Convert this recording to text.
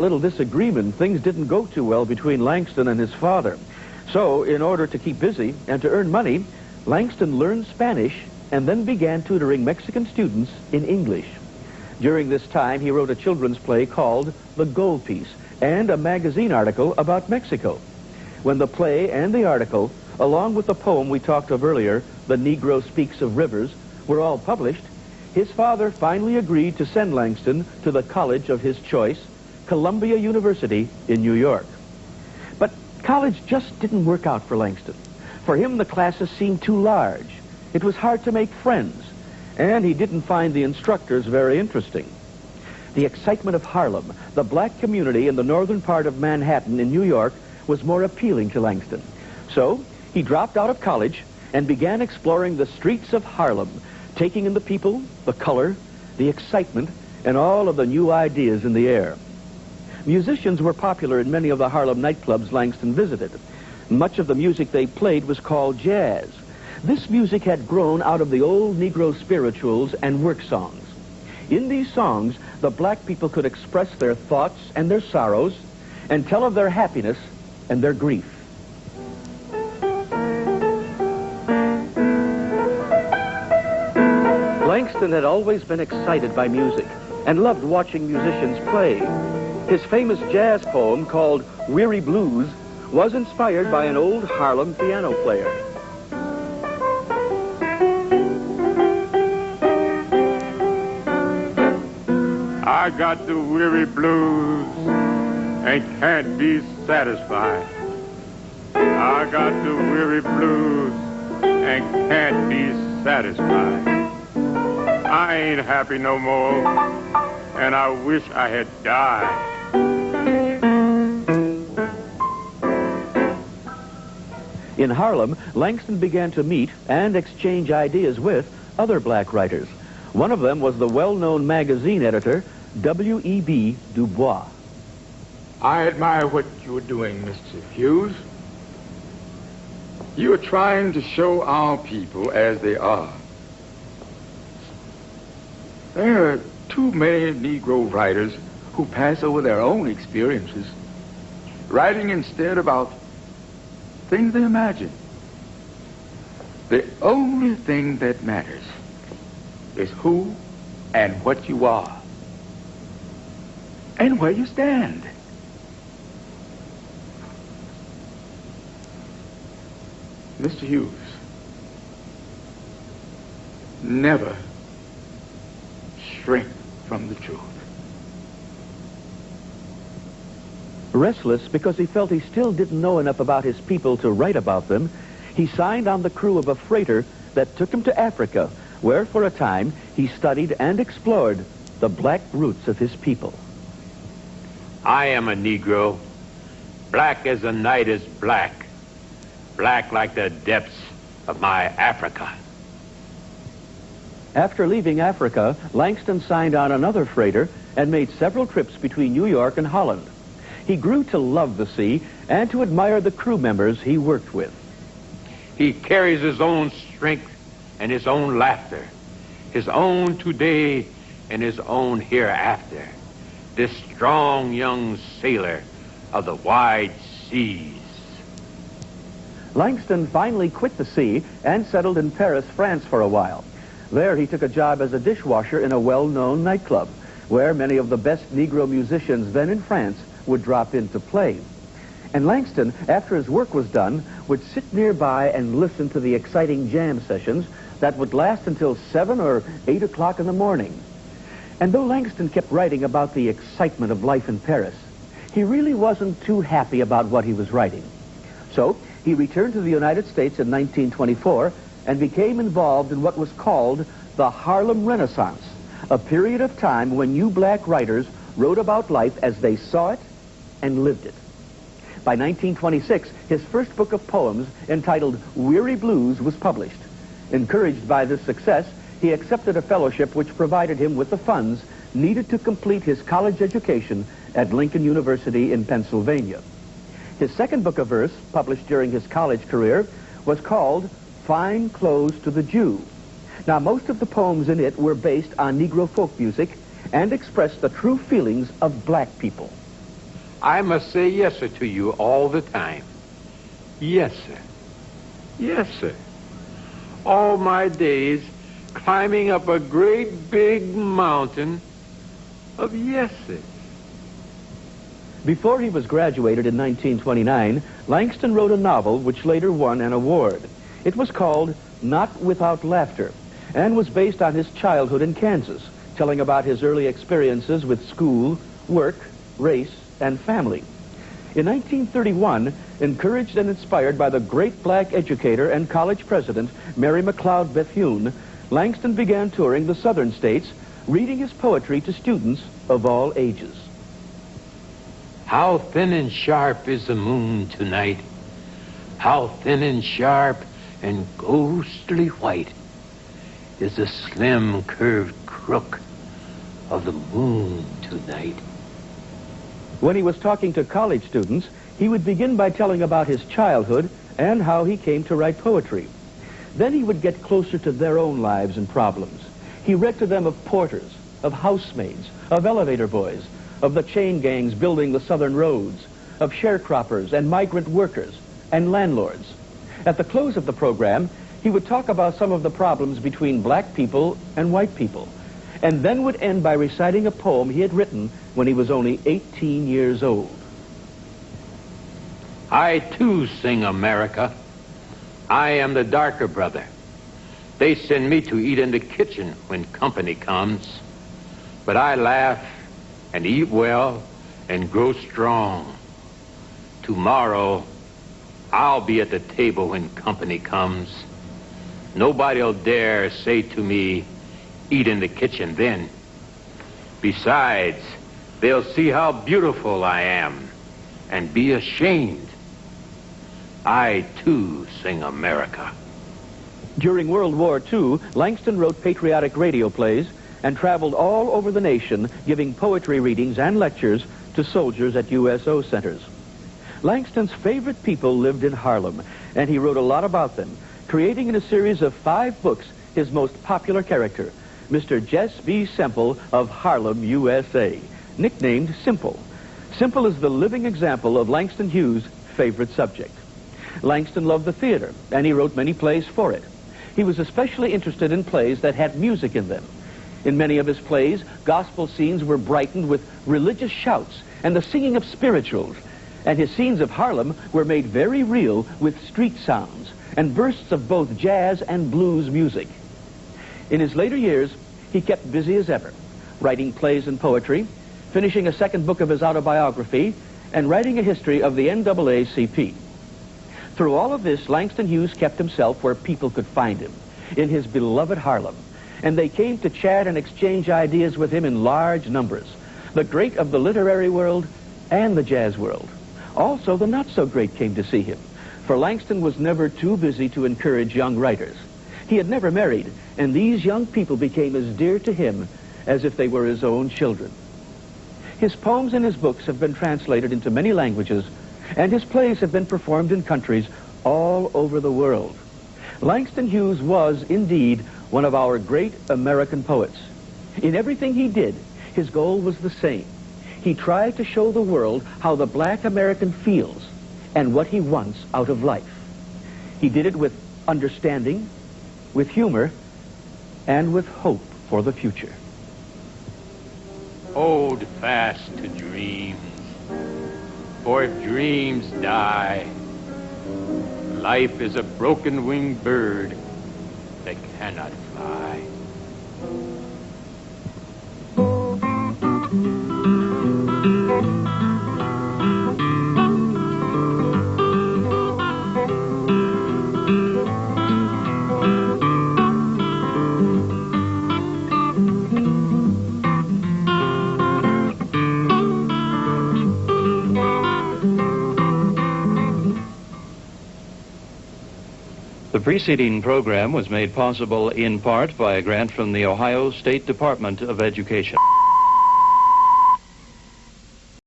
little disagreement, things didn't go too well between Langston and his father. So, in order to keep busy and to earn money, Langston learned Spanish and then began tutoring Mexican students in English. During this time, he wrote a children's play called The Gold Piece and a magazine article about Mexico. When the play and the article, along with the poem we talked of earlier, The Negro Speaks of Rivers, were all published, his father finally agreed to send Langston to the college of his choice, Columbia University in New York. But college just didn't work out for Langston. For him, the classes seemed too large. It was hard to make friends, and he didn't find the instructors very interesting. The excitement of Harlem, the black community in the northern part of Manhattan in New York, was more appealing to Langston. So he dropped out of college and began exploring the streets of Harlem, taking in the people, the color, the excitement, and all of the new ideas in the air. Musicians were popular in many of the Harlem nightclubs Langston visited. Much of the music they played was called jazz. This music had grown out of the old Negro spirituals and work songs. In these songs, the black people could express their thoughts and their sorrows and tell of their happiness and their grief. Langston had always been excited by music and loved watching musicians play. His famous jazz poem called Weary Blues was inspired by an old Harlem piano player. I got the weary blues and can't be satisfied. I got the weary blues and can't be satisfied. I ain't happy no more, and I wish I had died. In Harlem, Langston began to meet and exchange ideas with other black writers. One of them was the well-known magazine editor, W.E.B. Du Bois. I admire what you are doing, Mr. Hughes. You are trying to show our people as they are. There are too many Negro writers who pass over their own experiences, writing instead about things they imagine. The only thing that matters is who and what you are and where you stand. Mr. Hughes, never shrink from the truth. Restless because he felt he still didn't know enough about his people to write about them, he signed on the crew of a freighter that took him to Africa, where for a time he studied and explored the black roots of his people. I am a Negro, black as the night is black, black like the depths of my Africa. After leaving Africa, Langston signed on another freighter and made several trips between New York and Holland. He grew to love the sea and to admire the crew members he worked with. He carries his own strength and his own laughter, his own today and his own hereafter, this strong young sailor of the wide seas. Langston finally quit the sea and settled in Paris, France for a while. There he took a job as a dishwasher in a well-known nightclub, where many of the best Negro musicians then in France would drop in to play. And Langston, after his work was done, would sit nearby and listen to the exciting jam sessions that would last until 7 or 8 o'clock in the morning. And though Langston kept writing about the excitement of life in Paris, he really wasn't too happy about what he was writing. So he returned to the United States in 1924 and became involved in what was called the Harlem Renaissance, a period of time when new black writers wrote about life as they saw it and lived it. By 1926, his first book of poems, entitled Weary Blues, was published. Encouraged by this success, he accepted a fellowship which provided him with the funds needed to complete his college education at Lincoln University in Pennsylvania. His second book of verse, published during his college career, was called Fine Clothes to the Jew. Now, most of the poems in it were based on Negro folk music and expressed the true feelings of black people. I must say yes, sir, to you all the time. Yes, sir. Yes, sir. All my days climbing up a great big mountain of yeses. Before he was graduated in 1929, Langston wrote a novel which later won an award. It was called Not Without Laughter and was based on his childhood in Kansas, telling about his early experiences with school, work, race, and family. In 1931, encouraged and inspired by the great black educator and college president, Mary McLeod Bethune, Langston began touring the southern states, reading his poetry to students of all ages. How thin and sharp is the moon tonight. How thin and sharp and ghostly white is the slim curved crook of the moon tonight. When he was talking to college students, he would begin by telling about his childhood and how he came to write poetry. Then he would get closer to their own lives and problems. He read to them of porters, of housemaids, of elevator boys, of the chain gangs building the southern roads, of sharecroppers and migrant workers and landlords. At the close of the program, he would talk about some of the problems between black people and white people, and then would end by reciting a poem he had written when he was only 18 years old. I too sing America. I am the darker brother. They send me to eat in the kitchen when company comes. But I laugh and eat well and grow strong. Tomorrow, I'll be at the table when company comes. Nobody'll dare say to me, eat in the kitchen then. Besides, they'll see how beautiful I am and be ashamed. I too sing America. During World War II, Langston wrote patriotic radio plays and traveled all over the nation giving poetry readings and lectures to soldiers at USO centers. Langston's favorite people lived in Harlem, and he wrote a lot about them, creating in a series of 5 books his most popular character, Mr. Jess B. Semple of Harlem, USA, nicknamed Simple. Simple is the living example of Langston Hughes' favorite subject. Langston loved the theater, and he wrote many plays for it. He was especially interested in plays that had music in them. In many of his plays, gospel scenes were brightened with religious shouts and the singing of spirituals, and his scenes of Harlem were made very real with street sounds and bursts of both jazz and blues music. In his later years, he kept busy as ever, writing plays and poetry, finishing a second book of his autobiography, and writing a history of the NAACP. Through all of this, Langston Hughes kept himself where people could find him, in his beloved Harlem, and they came to chat and exchange ideas with him in large numbers, the great of the literary world and the jazz world. Also, the not-so-great came to see him, for Langston was never too busy to encourage young writers. He had never married, and these young people became as dear to him as if they were his own children. His poems and his books have been translated into many languages, and his plays have been performed in countries all over the world. Langston Hughes was, indeed, one of our great American poets. In everything he did, his goal was the same. He tried to show the world how the black American feels and what he wants out of life. He did it with understanding, with humor, and with hope for the future. Hold fast to dreams, for if dreams die, life is a broken-winged bird that cannot fly. The preceding program was made possible in part by a grant from the Ohio State Department of Education.